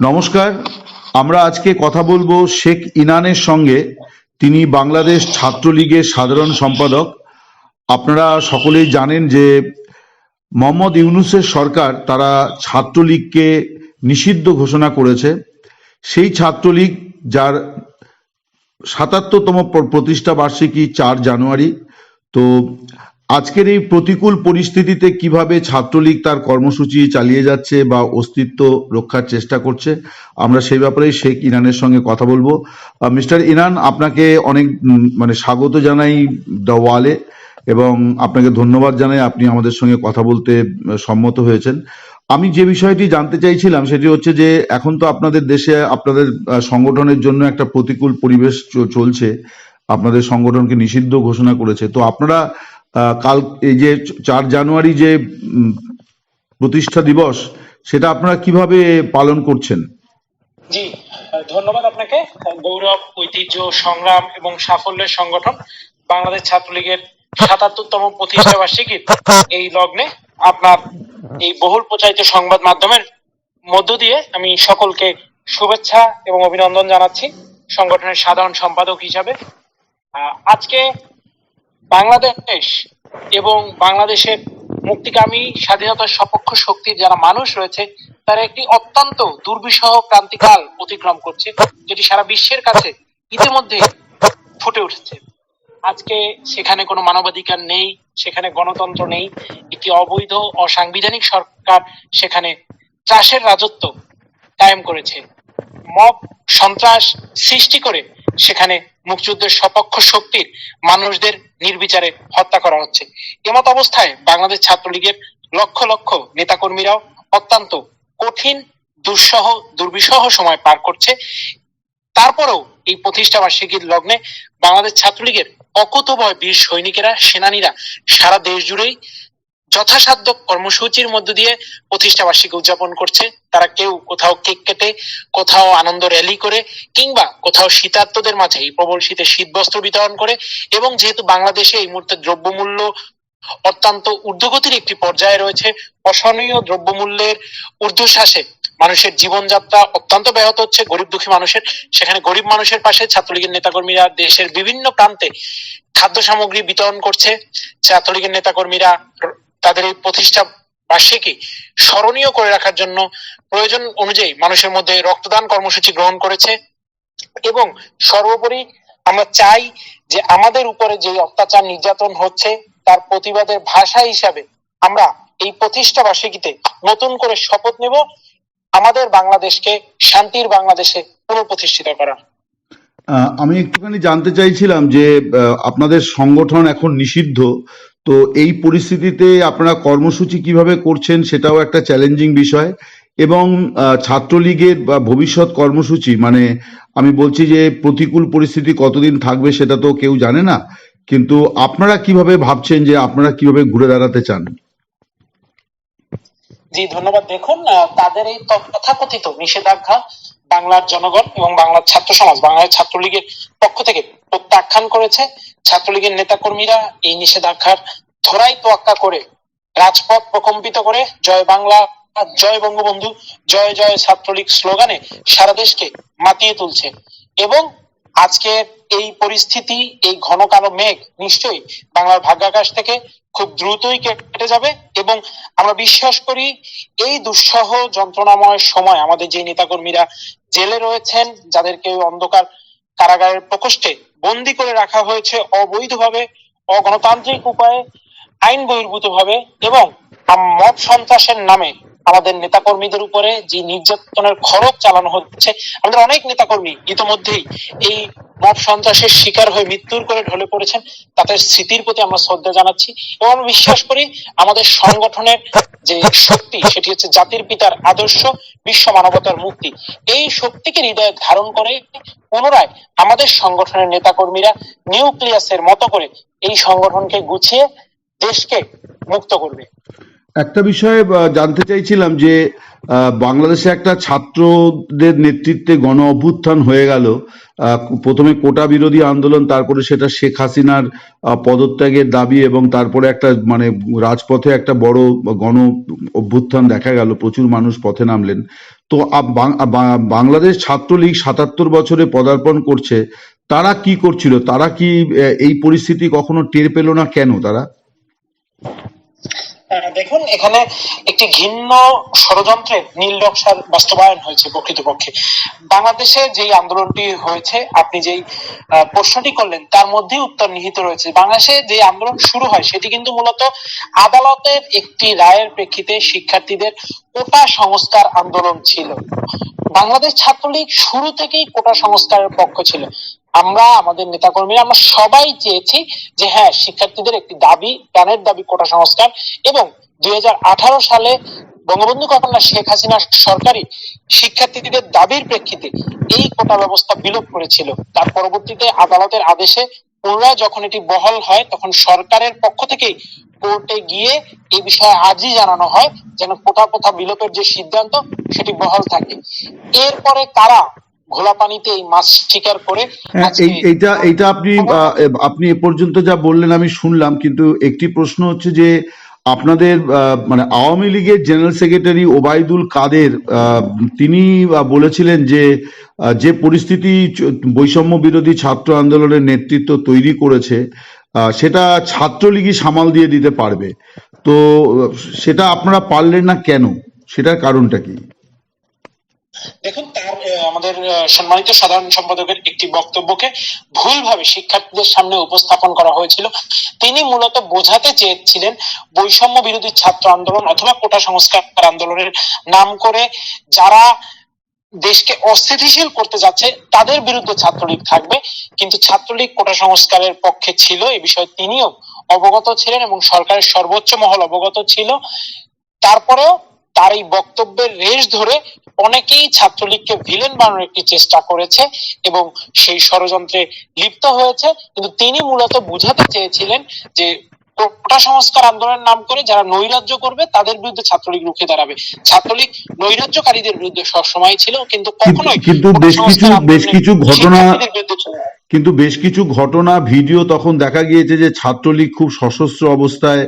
নমস্কার। আমরা আজকে কথা বলবো শেখ ইনানের সঙ্গে। তিনি বাংলাদেশ ছাত্রলীগের সাধারণ সম্পাদক। আপনারা সকলেই জানেন যে মোহাম্মদ ইউনূসের সরকার তারা ছাত্রলীগকে নিষিদ্ধ ঘোষণা করেছে। সেই ছাত্রলীগ যার ৭৭তম প্রতিষ্ঠা বার্ষিকী ৪ জানুয়ারি। তো আজকের এই প্রতিকূল পরিস্থিতিতে কিভাবে ছাত্রলীগ তার কর্মসূচি চালিয়ে যাচ্ছে বা অস্তিত্ব রক্ষার চেষ্টা করছে, আমরা সেই ব্যাপারেই শেখ ইনানের সঙ্গে কথা বলবো। মিস্টার ইনান, আপনাকে অনেক স্বাগত জানাই দ্য ওয়ালে, এবং আপনাকে ধন্যবাদ জানাই আপনি আমাদের সঙ্গে কথা বলতে সম্মত হয়েছেন। আমি যে বিষয়টি জানতে চাইছিলাম সেটি হচ্ছে যে এখন তো আপনাদের দেশে আপনাদের সংগঠনের জন্য একটা প্রতিকূল পরিবেশ চলছে। আপনাদের সংগঠনকে নিষিদ্ধ ঘোষণা করেছে। তো আপনারা কাল এই যে ৪ জানুয়ারি যে প্রতিষ্ঠা দিবস, সেটা আপনারা কিভাবে পালন করছেন? জি, ধন্যবাদ আপনাকে। গৌরব, ঐতিহ্য, সংগ্রাম এবং সাফল্যের সংগঠন বাংলাদেশ ছাত্রলীগের ৭৭তম প্রতিষ্ঠা বার্ষিকীর এই লগ্নে আপনার এই বহুল প্রচারিত সংবাদ মাধ্যমের মধ্য দিয়ে আমি সকলকে শুভেচ্ছা এবং অভিনন্দন জানাচ্ছি সংগঠনের সাধারণ সম্পাদক হিসাবে। আজকে বাংলাদেশ এবং বাংলাদেশের মুক্তিকামী স্বাধীনতার সপক্ষ শক্তির যারা মানুষ রয়েছে তারা একটি অত্যন্ত দুর্বিষহ ক্রান্তিকাল অতিক্রম করছে, যেটি সারা বিশ্বের কাছে ইতিমধ্যে ফুটে উঠেছে। আজকে সেখানে কোনো মানবাধিকার নেই, সেখানে গণতন্ত্র নেই, একটি অবৈধ অসাংবিধানিক সরকার সেখানে ত্রাসের রাজত্ব কায়েম করেছে। মব সন্ত্রাস সৃষ্টি করে সেখানে মুক্তিযুদ্ধের সপক্ষ শক্তির মানুষদের নির্বিচারে হত্যা করা হচ্ছে। এমত অবস্থায় বাংলাদেশ ছাত্রলীগের লক্ষ লক্ষ নেতাকর্মীরাও অত্যন্ত কঠিন দুর্বিষহ সময় পার করছে। তারপরেও এই প্রতিষ্ঠা বার্ষিকীর লগ্নে বাংলাদেশ ছাত্রলীগের অকুতোভয় বীর সৈনিকেরা, সেনানীরা সারা দেশ জুড়েই যথাসাধ্য কর্মসূচির মধ্য দিয়ে প্রতিষ্ঠা বার্ষিকী উদযাপন করছে। তারা কেউ কোথাও কেক কেটে, কোথাও আনন্দ র্যালি করে, কিংবা কোথাও শীতার্তদের মাঝে এই প্রবল শীতে শীতবস্ত্র বিতরণ করে। এবং যেহেতু বাংলাদেশে এই মুহূর্তে দ্রব্যমূল্য অত্যন্ত ঊর্ধ্বগতির একটি পর্যায়ে রয়েছে, অসহনীয় দ্রব্যমূল্যের ঊর্ধ্বশ্বাসে মানুষের জীবনযাত্রা অত্যন্ত ব্যাহত হচ্ছে, গরিব দুঃখী মানুষের। সেখানে গরিব মানুষের পাশে ছাত্রলীগের নেতাকর্মীরা দেশের বিভিন্ন প্রান্তে খাদ্য সামগ্রী বিতরণ করছে। ছাত্রলীগের নেতাকর্মীরা তাদের এই প্রতিষ্ঠা বার্ষিকী স্মরণীয় করে রাখার জন্য প্রয়োজন অনুযায়ী মানুষের মধ্যে রক্তদান কর্মসূচি গ্রহণ করেছে। এবং সর্বোপরি আমরা চাই যে আমাদের উপরে যে অত্যাচার নির্যাতন হচ্ছে তার প্রতিবাদের ভাষা হিসাবে আমরা এই প্রতিষ্ঠা বার্ষিকীতে নতুন করে শপথ নেব আমাদের বাংলাদেশকে শান্তির বাংলাদেশে পুনঃপ্রতিষ্ঠিত করা। আমি একটুখানি জানতে চাইছিলাম যে আপনাদের সংগঠন এখন নিষিদ্ধ, তো এই পরিস্থিতিতে আপনারা কর্মসূচি কিভাবে করছেন সেটাও একটা চ্যালেঞ্জিং বিষয়। এবং ছাত্রলীগের বা ভবিষ্যৎ কর্মসূচি, আমি বলছি যে প্রতিকূল পরিস্থিতি কতদিন থাকবে সেটা তো কেউ জানে না, কিন্তু আপনারা কিভাবে ভাবছেন যে আপনারা কিভাবে ঘুরে দাঁড়াতে চান? জি, ধন্যবাদ। দেখুন, তাদের এই তথাকথিত নিষেধাজ্ঞা বাংলার জনগণ এবং বাংলার ছাত্র সমাজ বাংলাদেশ ছাত্রলীগের পক্ষ থেকে প্রত্যাখ্যান করেছে। ছাত্রলীগের নেতাকর্মীরা এই নিষেধাজ্ঞার ধরাই তোয়াক্কা করে রাজপথ প্রকম্পিত করে জয় বাংলা, জয় বঙ্গবন্ধু, জয় জয় ছাত্রলীগ স্লোগানে সারা দেশকে মাতিয়ে তুলছে। এবং আজকে এই পরিস্থিতি, এই ঘন কালো মেঘ নিশ্চয়ই বাংলার ভাগ্যাকাশ থেকে খুব দ্রুতই কেটে যাবে। এবং আমরা বিশ্বাস করি এই দুঃসহ যন্ত্রণাময় সময় আমাদের যে নেতাকর্মীরা জেলে রয়েছেন, যাদেরকে অন্ধকার কারাগারের প্রকোষ্ঠে বন্দী করে রাখা হয়েছে অবৈধভাবে, অগণতান্ত্রিক উপায়ে, আইন বহির্ভূত ভাবে, এবং মব সন্ত্রাসের নামে আমাদের নেতাকর্মীদের উপরে যে নির্যাতনের খড়গ চালানো হচ্ছে, আমাদের অনেক নেতাকর্মী ইতিমধ্যেই এই মব সন্ত্রাসের শিকার হয়ে মৃত্যুর করে ঢলে পড়েছেন। তাদের স্মৃতির প্রতি আমরা শ্রদ্ধা জানাচ্ছি এবং আমি বিশ্বাস করি আমাদের সংগঠনের যে শক্তি সেটি হচ্ছে জাতির পিতার আদর্শ, বিশ্ব মানবতার মুক্তি। এই শক্তিকে হৃদয়ে ধারণ করে পুনরায় আমাদের সংগঠনের নেতাকর্মীরা নিউক্লিয়াসের মতো করে এই সংগঠনকে গুছিয়ে দেশকে মুক্ত করবে। একটা বিষয়ে জানতে চাইছিলাম যে বাংলাদেশে একটা ছাত্রদের নেতৃত্বে গণ অভ্যুত্থান হয়ে গেল। প্রথমে কোটা বিরোধী আন্দোলন, তারপরে সেটা শেখ হাসিনার পদত্যাগের দাবি, এবং তারপরে একটা রাজপথে একটা বড় গণ অভ্যুত্থান দেখা গেল, প্রচুর মানুষ পথে নামলেন। তো বাংলাদেশ ছাত্রলীগ ৭৭ বছরে পদার্পণ করছে, তারা কি করছিল? তারা কি এই পরিস্থিতি কখনো টের পেল না? কেন তারা? দেখুন, এখানে একটি ঘিন্ন ষড়যন্ত্রের নীল নকশার বাস্তবায়ন হয়েছে প্রকৃতপক্ষে। বাংলাদেশে যেই আন্দোলনটি হয়েছে, আপনি যেই প্রশ্নটি করলেন তার মধ্যেই উত্তর নিহিত রয়েছে। বাংলাদেশে যে আন্দোলন শুরু হয় সেটি কিন্তু মূলত আদালতের একটি রায়ের প্রেক্ষিতে শিক্ষার্থীদের কোটা সংস্কার আন্দোলন ছিল। বাংলাদেশ ছাত্রলীগ শুরু থেকেই কোটা সংস্কারের পক্ষ ছিল। আমরা, আমাদের নেতাকর্মীরা, আমরা সবাই চেয়েছি যে হ্যাঁ, শিক্ষার্থীদের একটি দাবি, প্রাণের দাবি কোটা সংস্কার। এবং 2018 সালে বঙ্গবন্ধু কন্যা শেখ হাসিনার সরকারি শিক্ষার্থীদের দাবির প্রেক্ষিতে এই কোটা ব্যবস্থা বিলোপ করেছিল। তার পরবর্তীতে আদালতের আদেশে পুনরায় যখন এটি বহাল হয়, তখন সরকারের পক্ষ থেকেই কোর্টে গিয়ে এই বিষয়ে আর্জি জানানো হয় যেন কোটা প্রথা বিলোপের যে সিদ্ধান্ত সেটি বহাল থাকে। এরপরে কারা ঘোলা পানিতে এই মাছ শিকার করে এইটা আপনি এ পর্যন্ত যা বললেন আমি শুনলাম, কিন্তু একটি প্রশ্ন হচ্ছে যে আপনাদের মানে আওয়ামী লীগের জেনারেল সেক্রেটারি ওবায়দুল কাদের তিনি বলেছিলেন যে যে পরিস্থিতি বৈষম্য বিরোধী ছাত্র আন্দোলনের নেতৃত্ব তৈরি করেছে সেটা ছাত্রলীগই সামাল দিয়ে দিতে পারবে। তো সেটা আপনারা পারলেন না কেন? সেটার কারণটা কি? দেখুন, তার আমাদের সম্মানিত সাধারণ সম্পাদকের একটি বক্তব্যকে ভুলভাবে শিক্ষার্থীদের সামনে উপস্থাপন করা হয়েছিল। তিনি মূলত বোঝাতে চেয়েছিলেন বৈষম্য বিরোধী ছাত্র আন্দোলন অথবা কোটা সংস্কার আন্দোলনের নাম করে যারা দেশকে অস্থিতিশীল করতে যাচ্ছে তাদের বিরুদ্ধে ছাত্রলীগ থাকবে, কিন্তু ছাত্রলীগ কোটা সংস্কারের পক্ষে ছিল, এ বিষয়ে তিনিও অবগত ছিলেন এবং সরকারের সর্বোচ্চ মহল অবগত ছিল। তারপরেও তার এই বক্তব্যের রেশ ধরে অনেকেই ছাত্রলীগকে ভিলেন বানানোর একটি চেষ্টা করেছে এবং সেই ষড়যন্ত্রে লিপ্ত হয়েছে। কিন্তু তিনি মূলত বুঝাতে চেয়েছিলেন যে কোটা সংস্কার আন্দোলনের নাম করে যারা নৈরাজ্য করবে তাদের বিরুদ্ধে ছাত্রলীগ রুখে দাঁড়াবে। ছাত্রলীগ নৈরাজ্যকারীদের বিরুদ্ধে সবসময় ছিল, কিন্তু কখনোই বেশ কিছু ঘটনা ভিডিও তখন দেখা গিয়েছে যে ছাত্রলীগ খুব সশস্ত্র অবস্থায়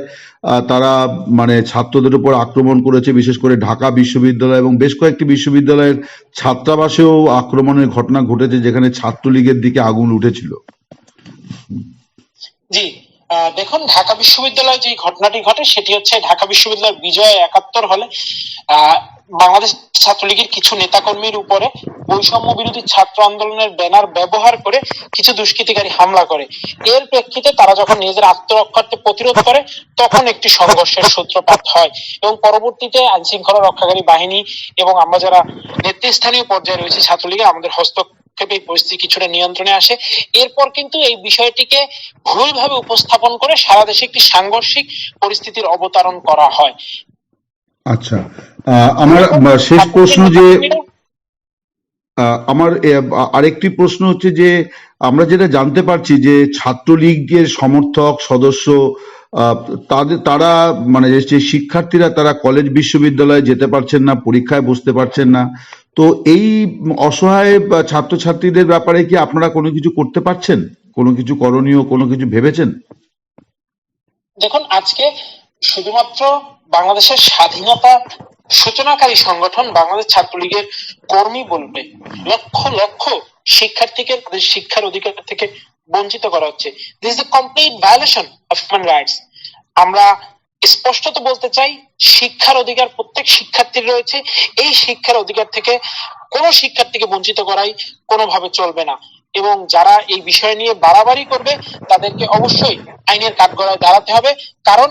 তারা মানে ছাত্রদের উপর আক্রমণ করেছে, বিশেষ করে ঢাকা বিশ্ববিদ্যালয় এবং বেশ কয়েকটি বিশ্ববিদ্যালয়ের ছাত্রাবাসেও আক্রমণের ঘটনা ঘটেছে, যেখানে ছাত্রলীগের দিকে আগুন উঠেছিল। জি, দেখুন, ঢাকা বিশ্ববিদ্যালয়ে যে ঘটনাটি ঘটে সেটি হচ্ছে ঢাকা বিশ্ববিদ্যালয়ের বিজয় 71 হলে বাংলাদেশ ছাত্রলীগের কিছু নেতাকর্মীর উপরে বৈষম্য বিরোধী ছাত্র আন্দোলনের ব্যানার ব্যবহার করে কিছু দুষ্কৃতিকারী হামলা করে। এর প্রেক্ষিতে তারা যখন নিজেদের আত্মরক্ষার্থে প্রতিরোধ করে তখন একটি সংঘর্ষের সূত্রপাত হয় এবং পরবর্তীতে আইন শৃঙ্খলা রক্ষাকারী বাহিনী এবং আমরা যারা নেতৃস্থানীয় পর্যায়ে রয়েছে ছাত্রলীগের, আমাদের হস্তক্ষেপে পরিস্থিতি কিছুটা নিয়ন্ত্রণে আসে। এরপর কিন্তু এই বিষয়টিকে ভুলভাবে উপস্থাপন করে সারা দেশে একটি সাংঘর্ষিক পরিস্থিতির অবতারণ করা হয়। আচ্ছা, আমার শেষ প্রশ্ন যে আমার আরেকটি প্রশ্ন হচ্ছে যে আমরা যেটা জানতে পারছি যে ছাত্রলীগের সমর্থক সদস্য তারা মানে যে শিক্ষার্থীরা তারা কলেজ বিশ্ববিদ্যালয়ে যেতে পারছেন না, পরীক্ষায় বসতে পারছেন না। তো এই অসহায় ছাত্রছাত্রীদের ব্যাপারে কি আপনারা কোনো কিছু করতে পারছেন? কোনো কিছু করণীয়, কোনো কিছু ভেবেছেন? দেখুন, আজকে শুধুমাত্র বাংলাদেশের স্বাধীনতা সূচনাকারী সংগঠন বাংলাদেশ ছাত্রলীগের কর্মী বলবে লক্ষ লক্ষ শিক্ষার্থীকে তাদের শিক্ষার অধিকার থেকে বঞ্চিত করা হচ্ছে। This is the complete violation of human rights. আমরা স্পষ্টত বলতে চাই, শিক্ষার অধিকার প্রত্যেক শিক্ষার্থীর রয়েছে। এই শিক্ষার অধিকার থেকে কোনো শিক্ষার্থীকে বঞ্চিত করাই কোনোভাবে চলবে না এবং যারা এই বিষয় নিয়ে বাড়াবাড়ি করবে তাদেরকে অবশ্যই আইনের কাঠগড়ায় দাঁড়াতে হবে, কারণ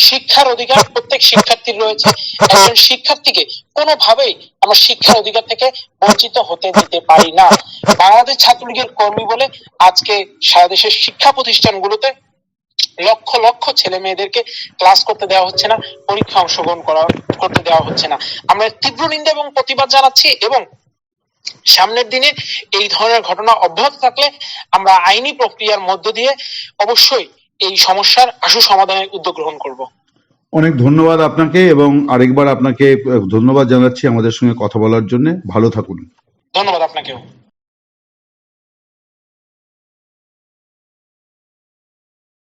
শিক্ষার অধিকার প্রত্যেক শিক্ষার্থীর রয়েছে। একজন শিক্ষার্থীকে কোনোভাবেই আমরা শিক্ষার অধিকার থেকে বঞ্চিত হতে দিতে পারি না। বাংলাদেশ ছাত্রলীগের কর্মী বলে আজকে সারা দেশের শিক্ষা প্রতিষ্ঠানগুলোতে লক্ষ লক্ষ ছেলে মেয়েদেরকে ক্লাস করতে দেওয়া হচ্ছে না, পরীক্ষা অংশগ্রহণ করতে দেওয়া হচ্ছে না। আমরা তীব্র নিন্দা এবং প্রতিবাদ জানাচ্ছি এবং সামনের দিনে এই ধরনের ঘটনা অব্যাহত থাকলে আমরা আইনি প্রক্রিয়ার মধ্য দিয়ে অবশ্যই এই সমস্যার আশু সমাধানের উদ্যোগ গ্রহণ করব। অনেক ধন্যবাদ আপনাকে এবং আরেকবার আপনাকে ধন্যবাদ জানাচ্ছি আমাদের সঙ্গে কথা বলার জন্য। ভালো থাকুন। ধন্যবাদ আপনাকেও।